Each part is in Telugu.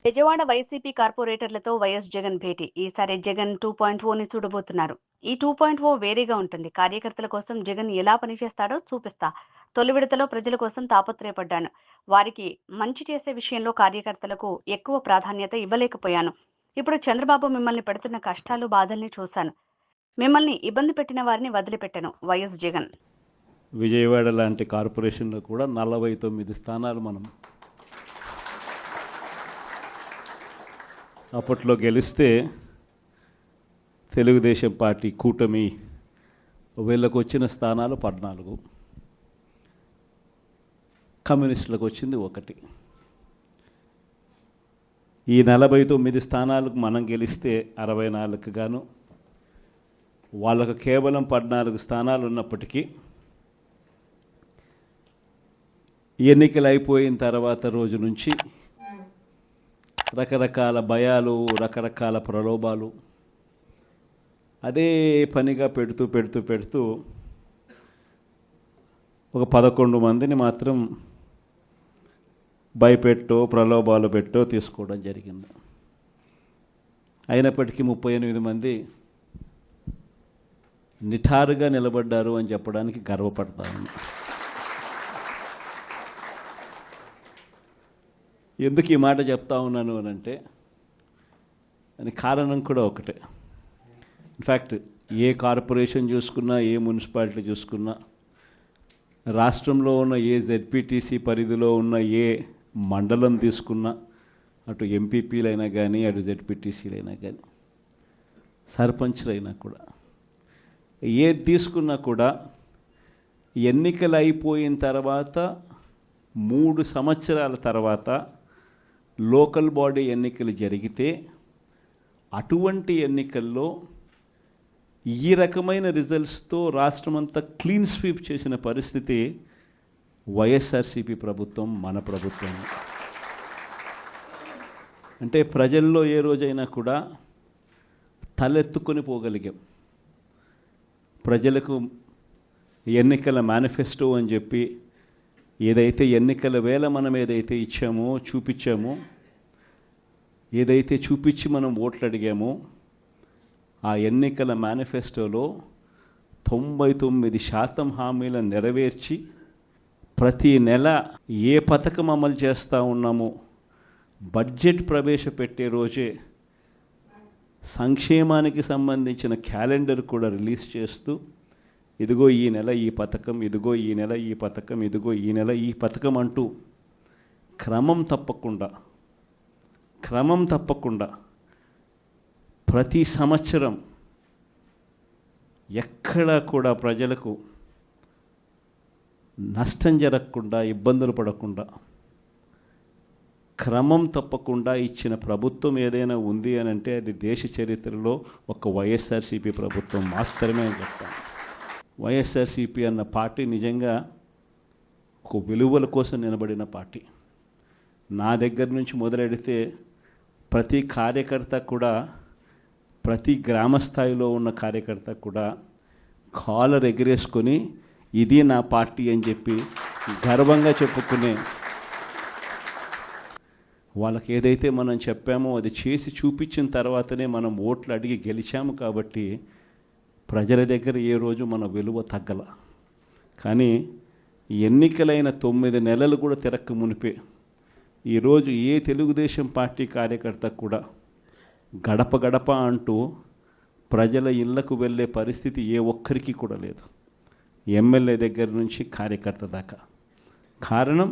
విజయవాడ వైసీపీ కార్పొరేటర్లతో వైఎస్ జగన్ భేటీ. ఈసారి జగన్ 2.0ని చూడబోతున్నారు. ఈ 2.0 వేరేగా ఉంటుంది. కార్యకర్తల కోసం జగన్ ఎలా పనిచేస్తాడో చూపిస్తా. తొలి విడతలో ప్రజల కోసం తాపత్రయపడ్డాను. వారికి మంచి చేసే విషయంలో కార్యకర్తలకు ఎక్కువ ప్రాధాన్యత ఇవ్వలేకపోయాను. ఇప్పుడు చంద్రబాబు మిమ్మల్ని పెడుతున్న కష్టాలు, బాధల్ని చూశాను. మిమ్మల్ని ఇబ్బంది పెట్టిన వారిని వదిలిపెట్టను. వైఎస్ జగన్. విజయవాడ లాంటి కార్పొరేషన్లో కూడా 49 స్థానాలు మనం అప్పట్లో గెలిస్తే తెలుగుదేశం పార్టీ కూటమి వీళ్ళకు వచ్చిన స్థానాలు 14, కమ్యూనిస్టులకు వచ్చింది 1. ఈ 49 స్థానాలకు మనం గెలిస్తే 64కు గాను వాళ్ళకు కేవలం 14 స్థానాలు ఉన్నప్పటికీ ఎన్నికలు అయిపోయిన తర్వాత రోజు నుంచి రకరకాల భయాలు, రకరకాల ప్రలోభాలు అదే పనిగా పెడుతూ ఒక 11 మందిని మాత్రం భయపెట్టో, ప్రలోభాలు పెట్టో తీసుకోవడం జరిగింది. అయినప్పటికీ 38 మంది నిఠారుగా నిలబడ్డారు అని చెప్పడానికి గర్వపడతాను. ఎందుకు ఈ మాట చెప్తా ఉన్నాను అని అంటే దానికి కారణం కూడా ఒకటే. ఇన్ఫ్యాక్ట్ ఏ కార్పొరేషన్ చూసుకున్నా, ఏ మున్సిపాలిటీ చూసుకున్నా, రాష్ట్రంలో ఉన్న ఏ జెడ్పీటీసీ పరిధిలో ఉన్న ఏ మండలం తీసుకున్నా, అటు ఎంపీపీలైనా కానీ, అటు జెడ్పీటీసీలైనా కానీ, సర్పంచ్లైనా కూడా, ఏది తీసుకున్నా కూడా ఎన్నికలు అయిపోయిన తర్వాత 3 సంవత్సరాల తర్వాత లోకల్ బాడీ ఎన్నికలు జరిగితే అటువంటి ఎన్నికల్లో ఈ రకమైన రిజల్ట్స్తో రాష్ట్రమంతా క్లీన్ స్వీప్ చేసిన పరిస్థితి వైఎస్ఆర్సీపీ ప్రభుత్వం, మన ప్రభుత్వం. అంటే ప్రజల్లో ఏ రోజైనా కూడా తలెత్తుకొని పోగలిగాం. ప్రజలకు ఎన్నికల మేనిఫెస్టో అని చెప్పి ఏదైతే ఎన్నికల వేళ మనం ఏదైతే ఇచ్చామో, చూపించామో, ఏదైతే చూపించి మనం ఓట్లు అడిగామో, ఆ ఎన్నికల మేనిఫెస్టోలో 99% హామీలను నెరవేర్చి ప్రతి నెల ఏ పథకం అమలు చేస్తూ ఉన్నామో బడ్జెట్ ప్రవేశపెట్టే రోజే సంక్షేమానికి సంబంధించిన క్యాలెండర్ కూడా రిలీజ్ చేస్తూ, ఇదిగో ఈ నెల ఈ పథకం, ఇదిగో ఈ నెల ఈ పథకం, ఇదిగో ఈ నెల ఈ పథకం అంటూ క్రమం తప్పకుండా ప్రతి సంవత్సరం ఎక్కడా కూడా ప్రజలకు నష్టం జరగకుండా, ఇబ్బందులు పడకుండా, క్రమం తప్పకుండా ఇచ్చిన ప్రభుత్వం ఏదైనా ఉంది అని అంటే అది దేశ చరిత్రలో ఒక వైఎస్ఆర్సీపీ ప్రభుత్వం మాత్రమే అని చెప్తాను. వైఎస్ఆర్సీపీ అన్న పార్టీ నిజంగా ఒక విలువల కోసం నిలబడిన పార్టీ. నా దగ్గర నుంచి మొదలెడితే ప్రతి కార్యకర్త కూడా, ప్రతి గ్రామ స్థాయిలో ఉన్న కార్యకర్త కూడా కాలర్ ఎగిరేసుకొని ఇది నా పార్టీ అని చెప్పి గర్వంగా చెప్పుకునే, వాళ్ళకి ఏదైతే మనం చెప్పామో అది చేసి చూపించిన తర్వాతనే మనం ఓట్లు అడిగి గెలిచాము. కాబట్టి ప్రజల దగ్గర ఏ రోజు మన విలువ తగ్గల. కానీ ఎన్నికలైన 9 నెలలు కూడా తిరక్క మునిపే ఈరోజు ఏ తెలుగుదేశం పార్టీ కార్యకర్త కూడా గడప గడప అంటూ ప్రజల ఇళ్లకు వెళ్ళే పరిస్థితి ఏ ఒక్కరికి కూడా లేదు, ఎమ్మెల్యే దగ్గర నుంచి కార్యకర్త దాకా. కారణం,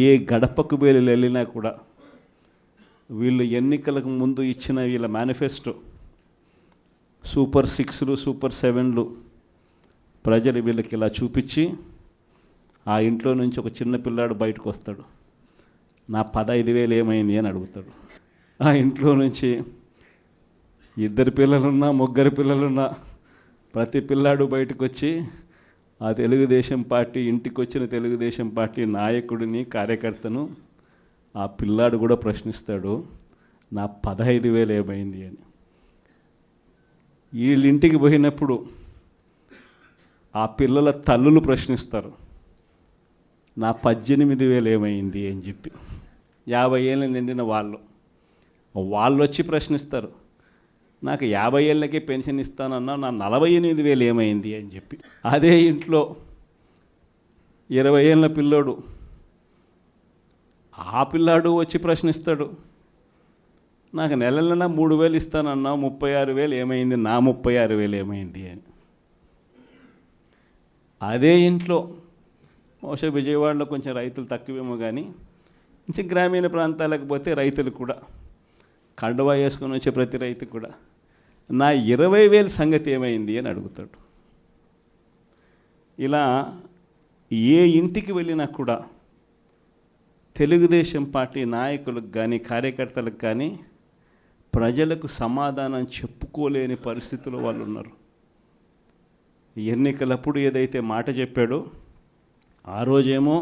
ఏ గడపకు వెళ్ళినా కూడా వీళ్ళు ఎన్నికలకు ముందు ఇచ్చిన వీళ్ళ మేనిఫెస్టో సూపర్ 6లు, సూపర్ 7లు ప్రజలు వీళ్ళకి ఇలా చూపించి, ఆ ఇంట్లో నుంచి ఒక చిన్న పిల్లాడు బయటకు వస్తాడు, నా 15,000 ఏమైంది అని అడుగుతాడు. ఆ ఇంట్లో నుంచి 2 పిల్లలున్నా, 3 పిల్లలున్నా ప్రతి పిల్లాడు బయటకు వచ్చి ఆ తెలుగుదేశం పార్టీ, ఇంటికి వచ్చిన తెలుగుదేశం పార్టీ నాయకుడిని, కార్యకర్తను ఆ పిల్లాడు కూడా ప్రశ్నిస్తాడు, నా 15,000 ఏమైంది అని. వీళ్ళింటికి పోయినప్పుడు ఆ పిల్లల తల్లులు ప్రశ్నిస్తారు, నా 18,000 ఏమైంది అని చెప్పి. 50 ఏళ్ళు నిండిన వాళ్ళు వచ్చి ప్రశ్నిస్తారు, నాకు 50 ఏళ్ళకే పెన్షన్ ఇస్తానన్నా నా 48,000 ఏమైంది అని చెప్పి. అదే ఇంట్లో 20 ఏళ్ళ పిల్లోడు, ఆ పిల్లాడు వచ్చి ప్రశ్నిస్తాడు, నాకు నెలలన 3,000 ఇస్తానన్నా 36,000 ఏమైంది, నా 36,000 ఏమైంది అని. అదే ఇంట్లో బహుశా విజయవాడలో కొంచెం రైతులు తక్కువేమో కానీ కొంచెం గ్రామీణ ప్రాంతాలకు పోతే రైతులు కూడా కండువా వేసుకొని వచ్చే ప్రతి రైతు కూడా నా 20,000 సంగతి ఏమైంది అని అడుగుతాడు. ఇలా ఏ ఇంటికి వెళ్ళినా కూడా తెలుగుదేశం పార్టీ నాయకులకు కానీ కార్యకర్తలకు కానీ ప్రజలకు సమాధానం చెప్పుకోలేని పరిస్థితుల్లో వాళ్ళు ఉన్నారు. ఎన్నికలప్పుడు ఏదైతే మాట చెప్పాడో ఆ రోజేమో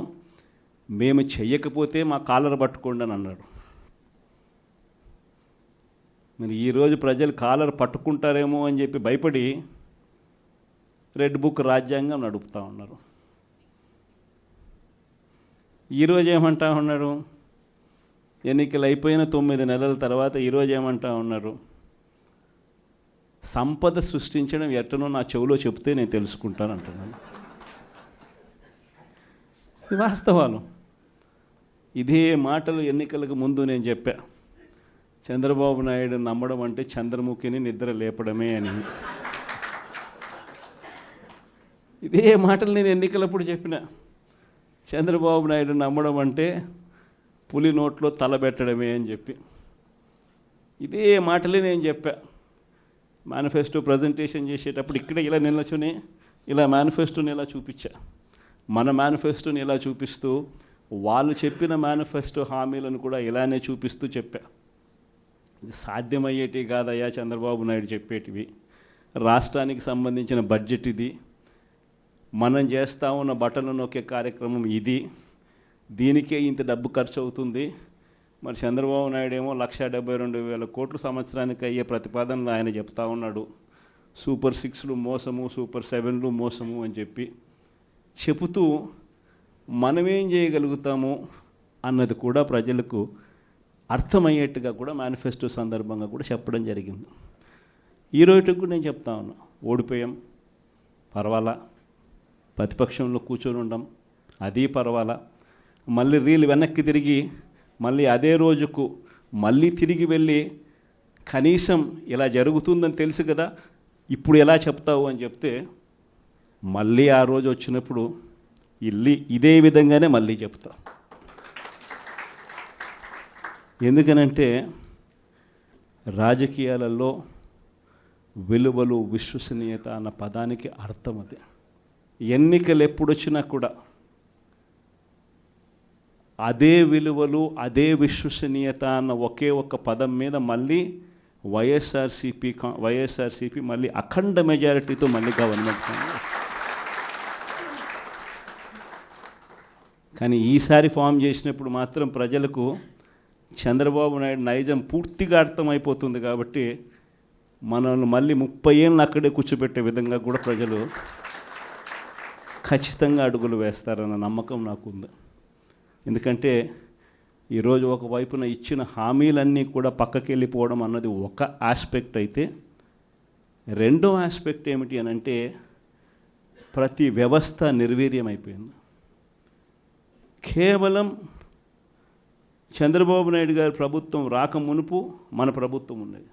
మేము చెయ్యకపోతే మా కాలర్ పట్టుకోండి అని అన్నాడు. మరి ఈరోజు ప్రజలు కాలర్ పట్టుకుంటారేమో అని చెప్పి భయపడి రెడ్ బుక్ రాజ్యాంగం నడుపుతూ ఉన్నారు. ఈరోజు ఏమంటా ఉన్నారు, ఎన్నికలు అయిపోయిన 9 నెలల తర్వాత ఈరోజు ఏమంటా ఉన్నారు, సంపద సృష్టించడం ఎట్టనో నా చెవిలో చెప్తే నేను తెలుసుకుంటాను అంటున్నాను. వాస్తవాలు. ఇదే మాటలు ఎన్నికలకు ముందు నేను చెప్పా, చంద్రబాబు నాయుడు నమ్మడం అంటే చంద్రముఖిని నిద్ర లేపడమే అని. ఇదే మాటలు నేను ఎన్నికలప్పుడు చెప్పిన, చంద్రబాబు నాయుడు నమ్మడం అంటే పులి నోట్లో తలబెట్టడమే అని చెప్పి. ఇదే మాటలే నేను చెప్పా మేనిఫెస్టో ప్రజెంటేషన్ చేసేటప్పుడు. ఇక్కడ ఇలా నిల్చుని ఇలా మేనిఫెస్టోని ఇలా చూపించా. మన మేనిఫెస్టోని ఇలా చూపిస్తూ వాళ్ళు చెప్పిన మేనిఫెస్టో హామీలను కూడా ఇలానే చూపిస్తూ చెప్పా. ఇది సాధ్యమయ్యేటివి కాదయ్యా చంద్రబాబు నాయుడు చెప్పేటివి. రాష్ట్రానికి సంబంధించిన బడ్జెట్ ఇది, మనం చేస్తూ ఉన్న బట్టలు నొక్కే కార్యక్రమం ఇది, దీనికే ఇంత డబ్బు ఖర్చు అవుతుంది. మరి చంద్రబాబు నాయుడు ఏమో 1,72,000 కోట్లు సంవత్సరానికి అయ్యే ప్రతిపాదనలు ఆయన చెప్తా ఉన్నాడు. సూపర్ 6లు మోసము, సూపర్ 7లు మోసము అని చెప్పి చెబుతూ మనమేం చేయగలుగుతాము అన్నది కూడా ప్రజలకు అర్థమయ్యేట్టుగా కూడా మేనిఫెస్టో సందర్భంగా కూడా చెప్పడం జరిగింది. ఈ రోజుకి కూడా నేను చెప్తా ఉన్నా, ఓడిపోయాం పర్వాలా, ప్రతిపక్షంలో కూర్చొని ఉండం అది పర్వాలా, మళ్ళీ రీలు వెనక్కి తిరిగి మళ్ళీ అదే రోజుకు మళ్ళీ తిరిగి వెళ్ళి కనీసం ఇలా జరుగుతుందని తెలుసు కదా ఇప్పుడు ఎలా చెప్తావు అని చెప్తే మళ్ళీ ఆ రోజు వచ్చినప్పుడు ఇదే విధంగానే మళ్ళీ చెప్తా. ఎందుకనంటే రాజకీయాలలో విలువలు, విశ్వసనీయత అన్న పదానికి అర్థం అది. ఎన్నికలు ఎప్పుడొచ్చినా కూడా అదే విలువలు, అదే విశ్వసనీయత అన్న ఒకే ఒక పదం మీద మళ్ళీ వైఎస్ఆర్సీపీ మళ్ళీ అఖండ మెజారిటీతో మళ్ళీ గవర్నమెంట్. కానీ ఈసారి ఫామ్ చేసినప్పుడు మాత్రం ప్రజలకు చంద్రబాబు నాయుడు నైజం పూర్తిగా అర్థమైపోతుంది. కాబట్టి మనల్ని మళ్ళీ 30 ఏళ్ళు అక్కడే కూర్చోబెట్టే విధంగా కూడా ప్రజలు ఖచ్చితంగా అడుగులు వేస్తారన్న నమ్మకం నాకుంది. ఎందుకంటే ఈరోజు ఒకవైపున ఇచ్చిన హామీలన్నీ కూడా పక్కకి వెళ్ళిపోవడం అన్నది ఒక ఆస్పెక్ట్ అయితే, రెండో ఆస్పెక్ట్ ఏమిటి అని అంటే ప్రతి వ్యవస్థ నిర్వీర్యమైపోయింది. కేవలం చంద్రబాబు నాయుడు గారి ప్రభుత్వం రాక మునుపు మన ప్రభుత్వం ఉన్నది.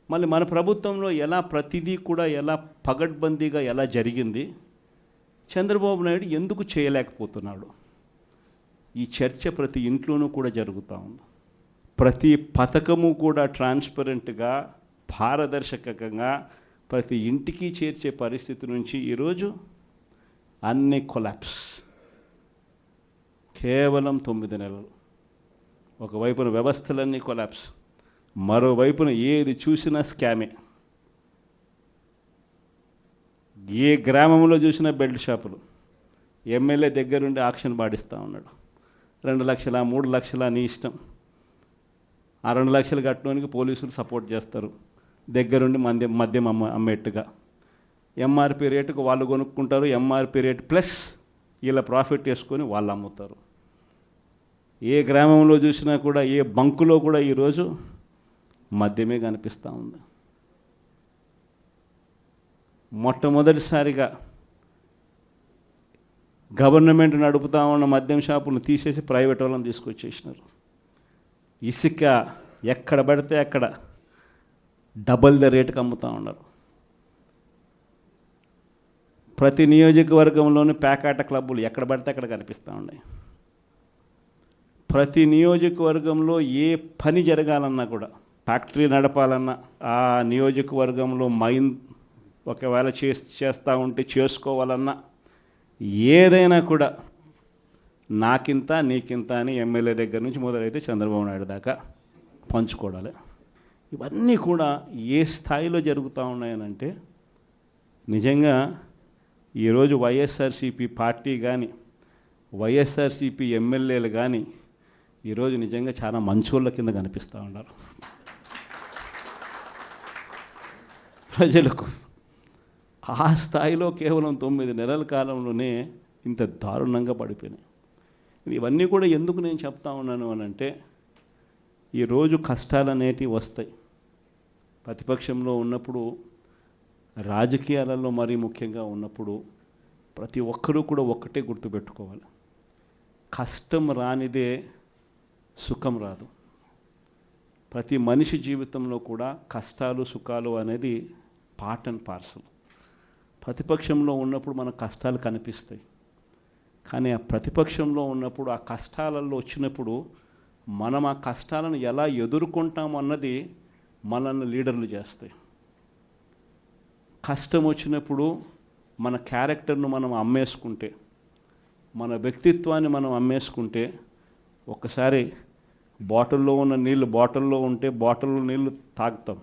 మళ్ళీ మన ప్రభుత్వంలో ఎలా ప్రతిదీ కూడా ఎలా పగడ్బందీగా ఎలా జరిగింది, చంద్రబాబు నాయుడు ఎందుకు చేయలేకపోతున్నాడు, ఈ చర్చ ప్రతి ఇంట్లోనూ కూడా జరుగుతూ ఉంది. ప్రతి పథకము కూడా ట్రాన్స్పరెంట్గా, పారదర్శకంగా ప్రతి ఇంటికి చేర్చే పరిస్థితి నుంచి ఈరోజు అన్ని కొలాప్స్. కేవలం 9 నెలలు. ఒకవైపున వ్యవస్థలన్నీ కొలాప్స్, మరోవైపున ఏది చూసినా స్కామే. ఏ గ్రామంలో చూసినా బెల్ట్ షాపులు. ఎమ్మెల్యే దగ్గరుండి ఆక్షన్ పాడిస్తూ ఉన్నాడు. 2 లక్షల 3 లక్షల నీ ఇష్టం. ఆ 2 లక్షలు కట్టడానికి పోలీసులు సపోర్ట్ చేస్తారు, దగ్గరుండి మద్యం అమ్మేట్టుగా. ఎంఆర్పి రేటుకు వాళ్ళు కొనుక్కుంటారు, ఎంఆర్పి రేటు ప్లస్ వీళ్ళ ప్రాఫిట్ వేసుకొని వాళ్ళు అమ్ముతారు. ఏ గ్రామంలో చూసినా కూడా ఏ బంకులో కూడా ఈరోజు మద్యమే కనిపిస్తూ ఉంది. మొట్టమొదటిసారిగా గవర్నమెంట్ నడుపుతా ఉన్న మద్యం షాపులను తీసేసి ప్రైవేట్ వాళ్ళని తీసుకొచ్చేసినారు. ఇసుక ఎక్కడ పడితే అక్కడ డబల్ ద రేటుకి అమ్ముతూ ఉన్నారు. ప్రతి నియోజకవర్గంలోని పేకాట క్లబ్బులు ఎక్కడ పడితే అక్కడ కనిపిస్తూ ఉన్నాయి. ప్రతి నియోజకవర్గంలో ఏ పని జరగాలన్నా కూడా, ఫ్యాక్టరీ నడపాలన్నా, ఆ నియోజకవర్గంలో మైన్ ఒకవేళ చేస్తూ ఉంటే చేసుకోవాలన్నా, ఏదైనా కూడా నాకింత నీకింత అని ఎమ్మెల్యే దగ్గర నుంచి మొదలైతే చంద్రబాబు నాయుడు దాకా పంచుకోవడాలి. ఇవన్నీ కూడా ఏ స్థాయిలో జరుగుతూ ఉన్నాయనంటే, నిజంగా ఈరోజు వైఎస్ఆర్సీపీ పార్టీ కానీ వైఎస్ఆర్సీపీ ఎమ్మెల్యేలు కానీ ఈరోజు నిజంగా చాలా మంచోళ్ళ కింద కనిపిస్తూ ఉన్నారు. ప్రజలకు ఆ స్థాయిలో కేవలం 9 నెలల కాలంలోనే ఇంత దారుణంగా పడిపోయినాయి. ఇవన్నీ కూడా ఎందుకు నేను చెప్తా ఉన్నాను అనంటే, ఈరోజు కష్టాలు అనేటివి వస్తాయి. ప్రతిపక్షంలో ఉన్నప్పుడు, రాజకీయాలలో మరీ ముఖ్యంగా ఉన్నప్పుడు ప్రతి ఒక్కరూ కూడా ఒక్కటే గుర్తుపెట్టుకోవాలి, కష్టం రానిదే సుఖం రాదు. ప్రతి మనిషి జీవితంలో కూడా కష్టాలు సుఖాలు అనేది పార్ట్ అండ్ పార్సల్. ప్రతిపక్షంలో ఉన్నప్పుడు మనకు కష్టాలు కనిపిస్తాయి, కానీ ఆ ప్రతిపక్షంలో ఉన్నప్పుడు ఆ కష్టాలలో వచ్చినప్పుడు మనం ఆ కష్టాలను ఎలా ఎదుర్కొంటాం అన్నది మనల్ని లీడర్లు చేస్తాయి. కష్టం వచ్చినప్పుడు మన క్యారెక్టర్ను మనం అమ్మేసుకుంటే, మన వ్యక్తిత్వాన్ని మనం అమ్మేసుకుంటే, ఒక్కసారి బాటిల్లో ఉన్న నీళ్ళు బాటిల్లో ఉంటే బాటిల్లో నీళ్ళు తాగుతాం.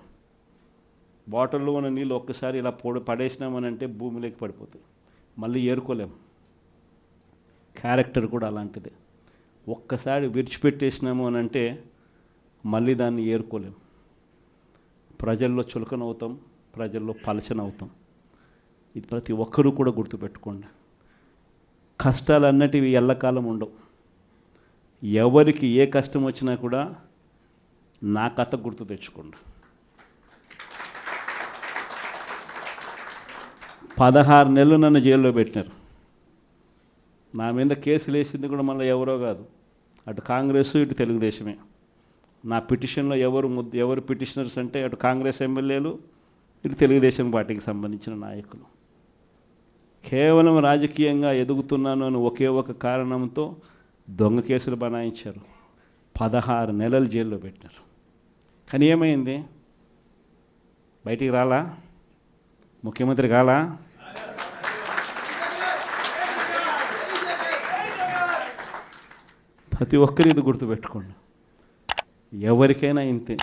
బాటిల్లో ఉన్న నీళ్ళు ఒక్కసారి ఇలా పడేసినామనంటే భూమిలోకి పడిపోతాయి, మళ్ళీ ఏరుకోలేం. క్యారెక్టర్ కూడా అలాంటిదే. ఒక్కసారి విడిచిపెట్టేసినాము అని అంటే మళ్ళీ దాన్ని ఏరుకోలేం. ప్రజల్లో చులకనవుతాం, ప్రజల్లో పలచనవుతాం. ఇది ప్రతి ఒక్కరూ కూడా గుర్తుపెట్టుకోండి. కష్టాలు అన్నటివి ఎల్లకాలం ఉండవు. ఎవరికి ఏ కష్టం వచ్చినా కూడా నా కథ గుర్తు తెచ్చుకోండి. 16 నెలలు నన్ను జైల్లో పెట్టినారు. నా మీద కేసులు వేసింది కూడా మళ్ళీ ఎవరో కాదు, అటు కాంగ్రెస్ ఇటు తెలుగుదేశమే. నా పిటిషన్లో ఎవరు పిటిషనర్స్ అంటే అటు కాంగ్రెస్ ఎమ్మెల్యేలు, ఇటు తెలుగుదేశం పార్టీకి సంబంధించిన నాయకులు. కేవలం రాజకీయంగా ఎదుగుతున్నాను అని ఒకే ఒక కారణంతో దొంగ కేసులు బనాయించారు. 16 నెలలు జైల్లో పెట్టినారు. కానీ ఏమైంది? బయటికి రాలా? ముఖ్యమంత్రి కాలా? ప్రతి ఒక్కరు ఇది గుర్తుపెట్టుకోండి. ఎవరికైనా ఇంతే.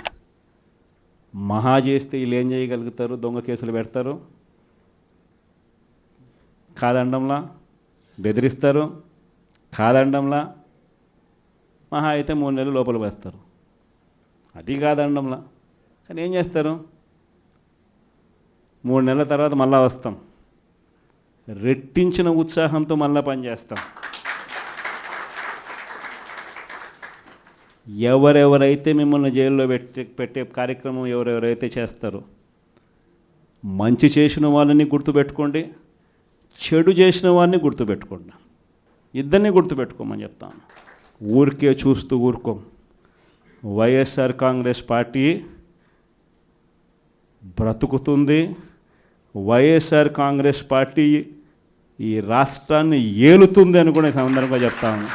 మహా చేస్తే వీళ్ళు ఏం చేయగలుగుతారు? దొంగ కేసులు పెడతారు, కాదండంలా బెదిరిస్తారు, కాదండంలా మహా అయితే 3 నెలలు లోపల వేస్తారు. అది కాదండంలా. కానీ ఏం చేస్తారు? 3 నెలల తర్వాత మళ్ళా వస్తాం, రెట్టించిన ఉత్సాహంతో మళ్ళా పనిచేస్తాం. ఎవరెవరైతే మిమ్మల్ని జైల్లో పెట్టే కార్యక్రమం ఎవరెవరైతే చేస్తారో, మంచి చేసిన వాళ్ళని గుర్తుపెట్టుకోండి, చెడు చేసిన వాడిని గుర్తుపెట్టుకోండి. ఇద్దరిని గుర్తుపెట్టుకోమని చెప్తాను. ఊరికే చూస్తూ ఊరుకోం. వైఎస్ఆర్ కాంగ్రెస్ పార్టీ బ్రతుకుతుంది. వైఎస్ఆర్ కాంగ్రెస్ పార్టీ ఈ రాష్ట్రాన్ని ఏలుతుంది అని కూడా ఈ సందర్భంగా చెప్తాను.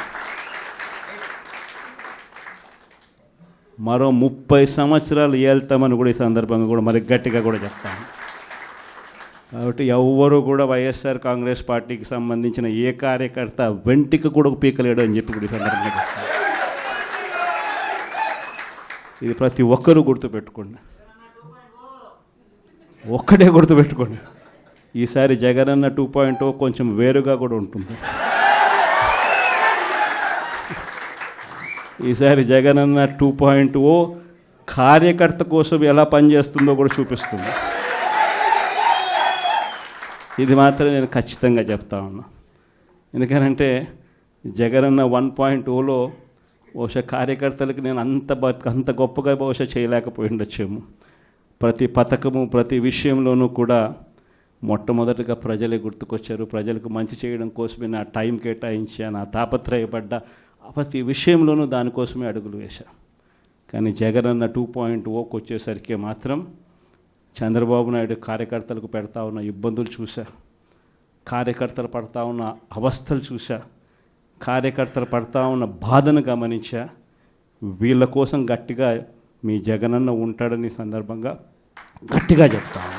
మరో 30 సంవత్సరాలు ఏళ్తామని కూడా ఈ సందర్భంగా కూడా మరి గట్టిగా కూడా చెప్తాను. కాబట్టి ఎవ్వరూ కూడా వైఎస్ఆర్ కాంగ్రెస్ పార్టీకి సంబంధించిన ఏ కార్యకర్త వెంటికి కూడా పీకలేడు అని చెప్పి కూడా ఈ సందర్భంగా చెప్తాను. ఇది ప్రతి ఒక్కరూ గుర్తుపెట్టుకోండి. ఒక్కటే గుర్తుపెట్టుకోండి, ఈసారి జగనన్న 2.0 కొంచెం వేరుగా కూడా ఉంటుంది. ఈసారి జగనన్న 2.0 కార్యకర్త కోసం ఎలా పనిచేస్తుందో కూడా చూపిస్తుంది. ఇది మాత్రం నేను ఖచ్చితంగా చెప్తా ఉన్నా. ఎందుకనంటే జగనన్న 1.0లో బహుశా కార్యకర్తలకు నేను అంత గొప్పగా బహుశా చేయలేకపోయి ఉండొచ్చేమో. ప్రతి పథకము ప్రతి విషయంలోనూ కూడా మొట్టమొదటిగా ప్రజలే గుర్తుకొచ్చారు. ప్రజలకు మంచి చేయడం కోసమే నా టైం కేటాయించా, నా తాపత్రయపడ్డా, ప్రతి విషయంలోనూ దానికోసమే అడుగులు వేశా. కానీ జగన్ అన్న 2.0కి వచ్చేసరికి మాత్రం చంద్రబాబు నాయుడు కార్యకర్తలకు పెడతా ఉన్న ఇబ్బందులు చూసా, కార్యకర్తలు పడతా ఉన్న అవస్థలు చూసా, కార్యకర్తలు పడతా ఉన్న బాధను గమనించా. వీళ్ళ కోసం గట్టిగా మీ జగనన్న ఉంటాడని సందర్భంగా గట్టిగా చెప్తాను.